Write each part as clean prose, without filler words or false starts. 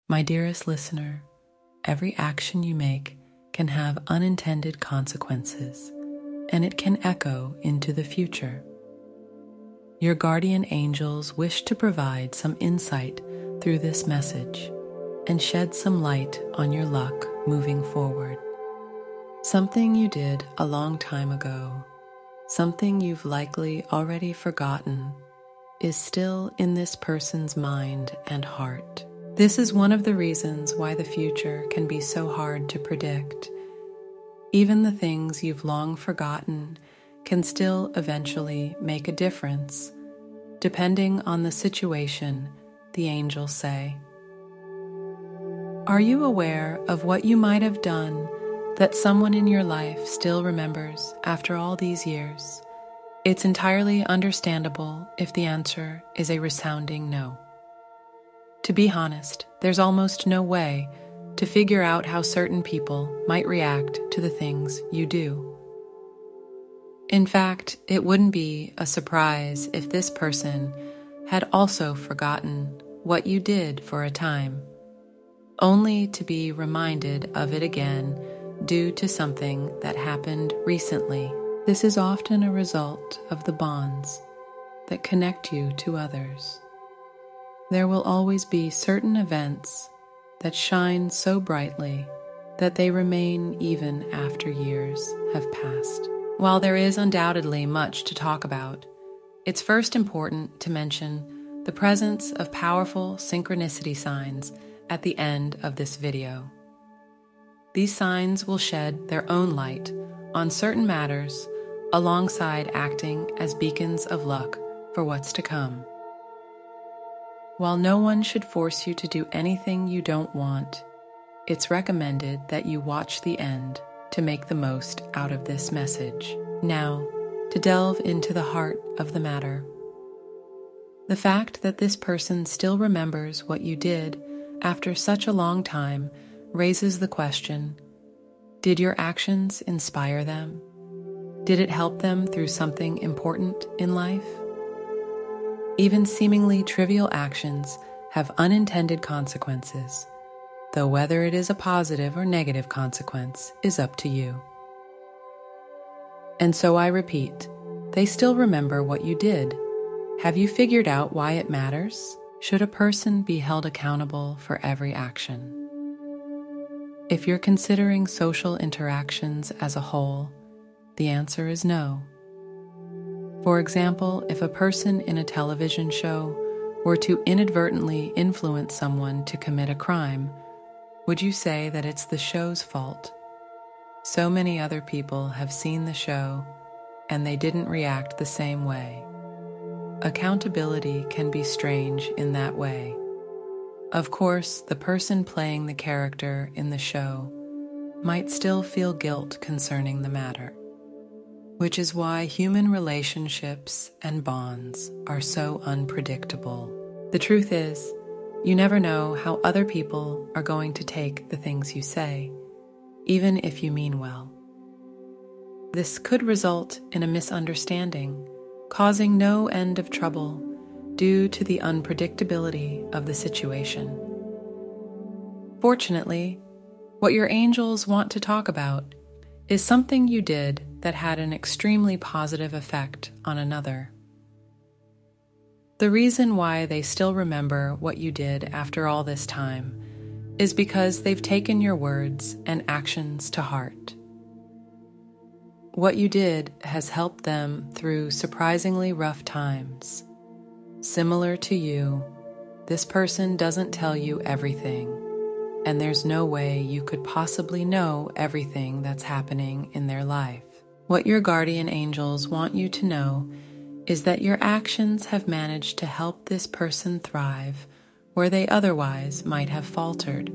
My dearest listener, every action you make can have unintended consequences, and it can echo into the future. Your guardian angels wish to provide some insight through this message and shed some light on your luck moving forward. Something you did a long time ago, something you've likely already forgotten, is still in this person's mind and heart. This is one of the reasons why the future can be so hard to predict. Even the things you've long forgotten can still eventually make a difference, depending on the situation, the angels say. Are you aware of what you might have done that someone in your life still remembers after all these years? It's entirely understandable if the answer is a resounding no. To be honest, there's almost no way to figure out how certain people might react to the things you do. In fact, it wouldn't be a surprise if this person had also forgotten what you did for a time, only to be reminded of it again due to something that happened recently. This is often a result of the bonds that connect you to others. There will always be certain events that shine so brightly that they remain even after years have passed. While there is undoubtedly much to talk about, it's first important to mention the presence of powerful synchronicity signs at the end of this video. These signs will shed their own light on certain matters alongside acting as beacons of luck for what's to come. While no one should force you to do anything you don't want, it's recommended that you watch the end to make the most out of this message. Now, to delve into the heart of the matter. The fact that this person still remembers what you did after such a long time raises the question, did your actions inspire them? Did it help them through something important in life? Even seemingly trivial actions have unintended consequences, though whether it is a positive or negative consequence is up to you. And so I repeat, they still remember what you did. Have you figured out why it matters? Should a person be held accountable for every action? If you're considering social interactions as a whole, the answer is no. For example, if a person in a television show were to inadvertently influence someone to commit a crime, would you say that it's the show's fault? So many other people have seen the show, and they didn't react the same way. Accountability can be strange in that way. Of course, the person playing the character in the show might still feel guilt concerning the matter, which is why human relationships and bonds are so unpredictable. The truth is, you never know how other people are going to take the things you say, even if you mean well. This could result in a misunderstanding, causing no end of trouble due to the unpredictability of the situation. Fortunately, what your angels want to talk about is something you did that had an extremely positive effect on another. The reason why they still remember what you did after all this time is because they've taken your words and actions to heart. What you did has helped them through surprisingly rough times. Similar to you, this person doesn't tell you everything, and there's no way you could possibly know everything that's happening in their life. What your guardian angels want you to know is that your actions have managed to help this person thrive where they otherwise might have faltered.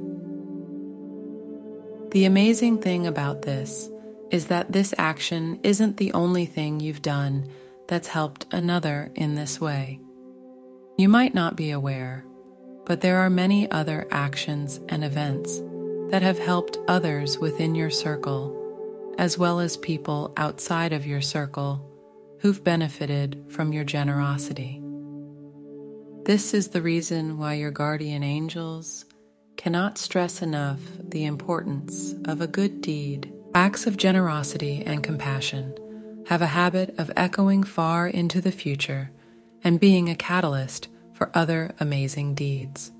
The amazing thing about this is that this action isn't the only thing you've done that's helped another in this way. You might not be aware, but there are many other actions and events that have helped others within your circle, as well as people outside of your circle who've benefited from your generosity. This is the reason why your guardian angels cannot stress enough the importance of a good deed. Acts of generosity and compassion have a habit of echoing far into the future and being a catalyst for other amazing deeds.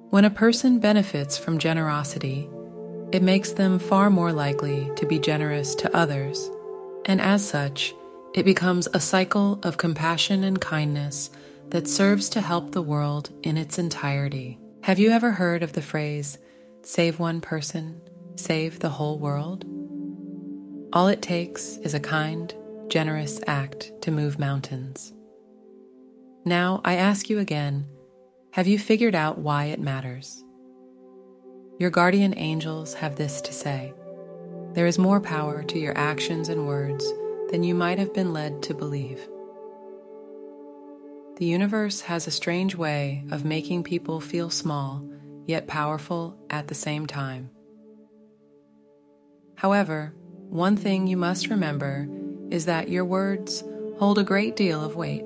When a person benefits from generosity, it makes them far more likely to be generous to others, and as such, it becomes a cycle of compassion and kindness that serves to help the world in its entirety. Have you ever heard of the phrase, "Save one person, save the whole world"? All it takes is a kind, generous act to move mountains. Now, I ask you again, have you figured out why it matters? Your guardian angels have this to say: there is more power to your actions and words than you might have been led to believe. The universe has a strange way of making people feel small, yet powerful at the same time. However, one thing you must remember is that your words hold a great deal of weight.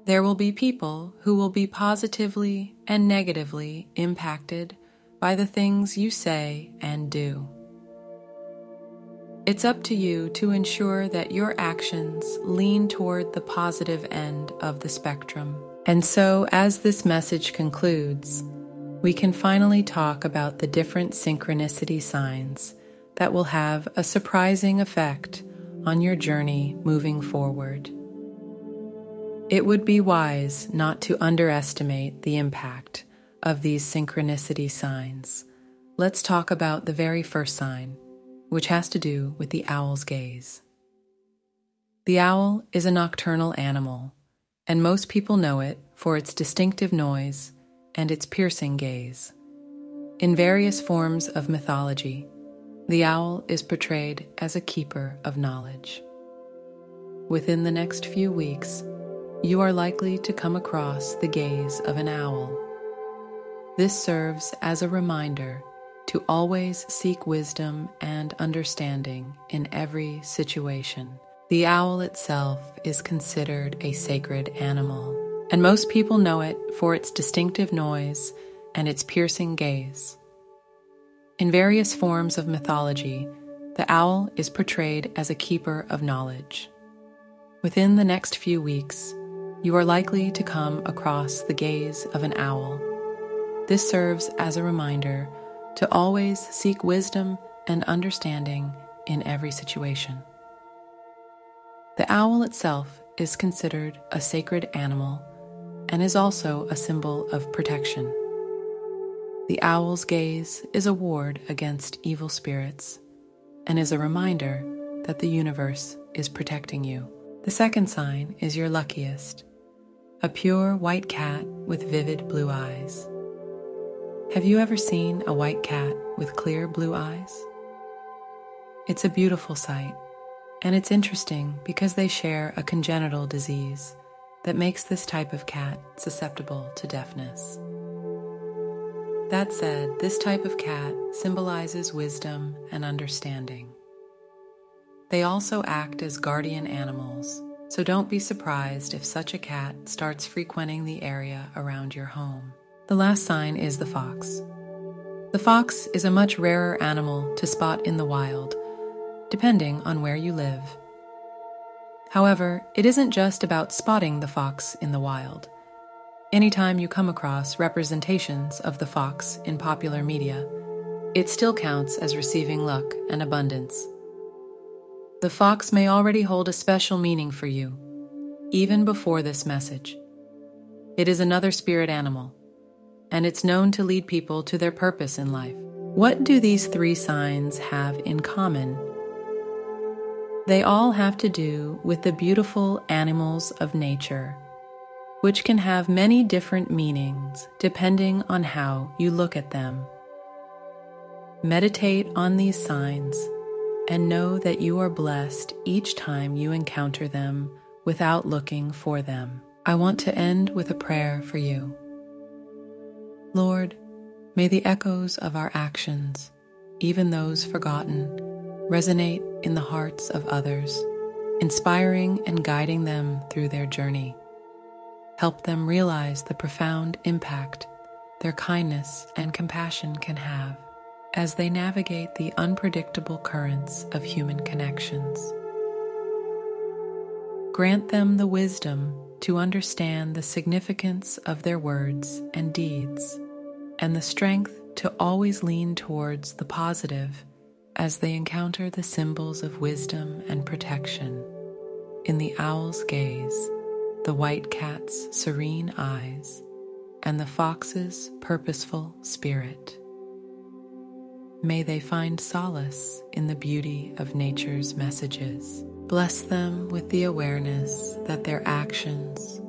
There will be people who will be positively and negatively impacted by the things you say and do. It's up to you to ensure that your actions lean toward the positive end of the spectrum. And so, as this message concludes, we can finally talk about the different synchronicity signs that will have a surprising effect on your journey moving forward. It would be wise not to underestimate the impact of these synchronicity signs. Let's talk about the very first sign, which has to do with the owl's gaze. The owl is a nocturnal animal, and most people know it for its distinctive noise and its piercing gaze. In various forms of mythology, the owl is portrayed as a keeper of knowledge. Within the next few weeks, you are likely to come across the gaze of an owl. This serves as a reminder to always seek wisdom and understanding in every situation. The owl itself is considered a sacred animal, and most people know it for its distinctive noise and its piercing gaze. In various forms of mythology, the owl is portrayed as a keeper of knowledge. Within the next few weeks, you are likely to come across the gaze of an owl. This serves as a reminder to always seek wisdom and understanding in every situation. The owl itself is considered a sacred animal and is also a symbol of protection. The owl's gaze is a ward against evil spirits and is a reminder that the universe is protecting you. The second sign is your luckiest, a pure white cat with vivid blue eyes. Have you ever seen a white cat with clear blue eyes? It's a beautiful sight, and it's interesting because they share a congenital disease that makes this type of cat susceptible to deafness. That said, this type of cat symbolizes wisdom and understanding. They also act as guardian animals, so don't be surprised if such a cat starts frequenting the area around your home. The last sign is the fox. The fox is a much rarer animal to spot in the wild, depending on where you live. However, it isn't just about spotting the fox in the wild. Anytime you come across representations of the fox in popular media, it still counts as receiving luck and abundance. The fox may already hold a special meaning for you, even before this message. It is another spirit animal, and it's known to lead people to their purpose in life. What do these three signs have in common? They all have to do with the beautiful animals of nature, which can have many different meanings depending on how you look at them. Meditate on these signs and know that you are blessed each time you encounter them without looking for them. I want to end with a prayer for you. Lord, may the echoes of our actions, even those forgotten, resonate in the hearts of others, inspiring and guiding them through their journey. Help them realize the profound impact their kindness and compassion can have as they navigate the unpredictable currents of human connections. Grant them the wisdom to understand the significance of their words and deeds, and the strength to always lean towards the positive as they encounter the symbols of wisdom and protection in the owl's gaze, the white cat's serene eyes, and the fox's purposeful spirit. May they find solace in the beauty of nature's messages. Bless them with the awareness that their actions,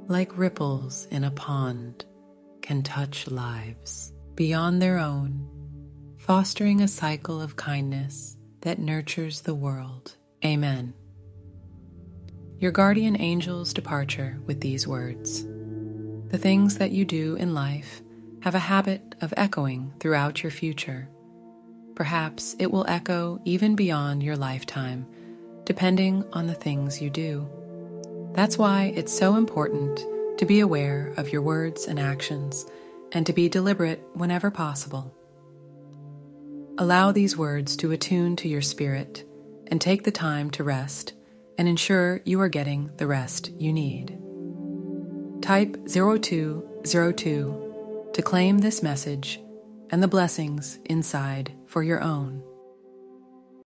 like ripples in a pond, can touch lives beyond their own, fostering a cycle of kindness that nurtures the world. Amen. Your guardian angel's departure with these words. The things that you do in life have a habit of echoing throughout your future. Perhaps it will echo even beyond your lifetime, depending on the things you do. That's why it's so important to be aware of your words and actions and to be deliberate whenever possible. Allow these words to attune to your spirit and take the time to rest and ensure you are getting the rest you need. Type 0202 to claim this message and the blessings inside for your own.